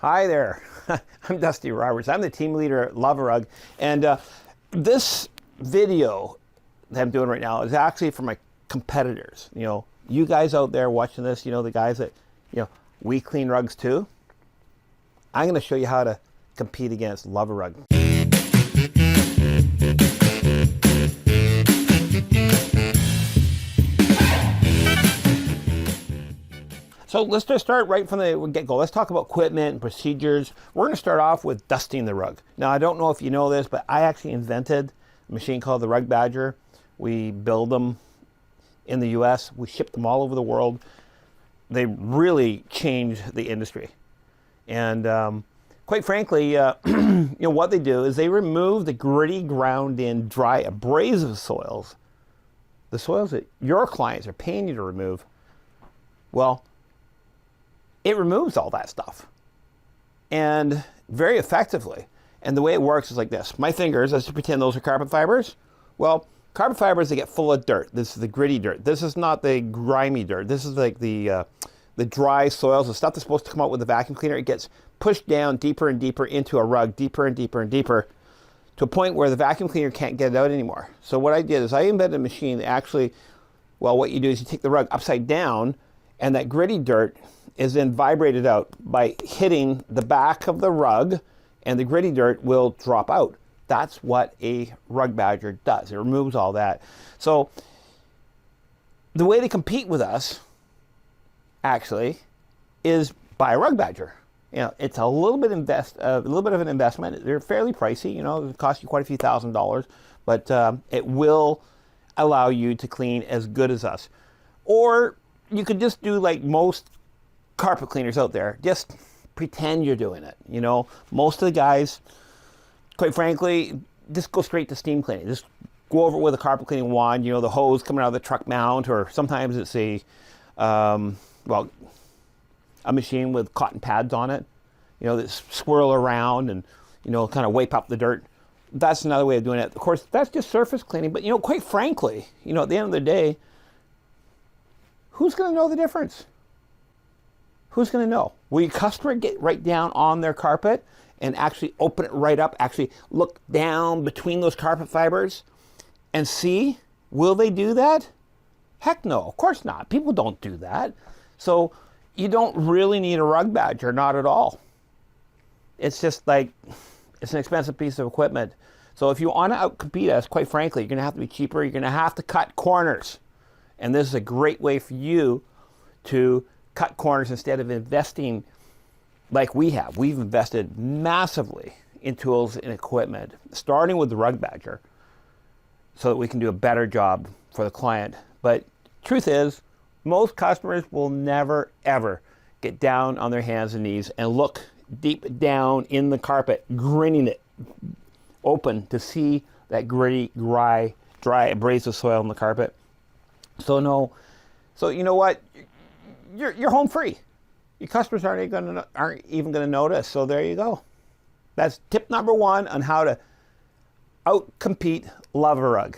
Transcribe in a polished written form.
Hi there, I'm Dusty Roberts. I'm the team leader at Luv-A-Rug, and this video that I'm doing right now is actually for my competitors. You know, you guys out there watching this, you know, the guys that, you know, we clean rugs too. I'm going to show you how to compete against Luv-A-Rug. So let's just start right from the get-go. Let's talk about equipment and procedures. We're going to start off with dusting the rug. Now, I don't know if you know this, but I actually invented a machine called the Rug Badger. We build them in the US. We ship them all over the world. They really changed the industry. And quite frankly, you know, what they do is they remove the gritty, ground-in, dry, abrasive soils, the soils that your clients are paying you to remove. Well, it removes all that stuff, and very effectively. And the way it works is like this. My fingers, let's pretend those are carpet fibers. Well, carpet fibers, they get full of dirt. This is the gritty dirt. This is not the grimy dirt. This is like the dry soils, the stuff that's supposed to come out with the vacuum cleaner. It gets pushed down deeper and deeper into a rug, deeper and deeper and deeper, to a point where the vacuum cleaner can't get it out anymore. So what I did is I invented a machine that actually, well, what you do is you take the rug upside down, and that gritty dirt is then vibrated out by hitting the back of the rug, and the gritty dirt will drop out. That's what a Rug Badger does. It removes all that. So the way to compete with us, actually, is buy a Rug Badger. You know, it's a little bit of an investment. They're fairly pricey. You know, it costs you quite a few $1,000s, but it will allow you to clean as good as us. Or you could just do like most carpet cleaners out there. Just pretend you're doing it. You know, most of the guys, quite frankly, just go straight to steam cleaning. Just go over it with a carpet cleaning wand. You know, the hose coming out of the truck mount, or sometimes it's a machine with cotton pads on it. You know, that swirl around and, you know, kind of wipe up the dirt. That's another way of doing it. Of course, that's just surface cleaning. But, you know, quite frankly, you know, at the end of the day, who's going to know the difference? Who's going to know? Will your customer get right down on their carpet and actually open it right up, actually look down between those carpet fibers and see? Will they do that? Heck no, of course not. People don't do that. So you don't really need a Rug Badger, not at all. It's just like, it's an expensive piece of equipment. So if you want to outcompete us, quite frankly, you're going to have to be cheaper. You're going to have to cut corners. And this is a great way for you to cut corners instead of investing like we have. We've invested massively in tools and equipment, starting with the Rug Badger, so that we can do a better job for the client. But truth is, most customers will never, ever get down on their hands and knees and look deep down in the carpet, grinning it open to see that gritty, dry, abrasive soil in the carpet. So no, so you know what? You're home free. Your customers aren't even going to notice. So there you go. That's tip number one on how to outcompete Luv-A-Rug.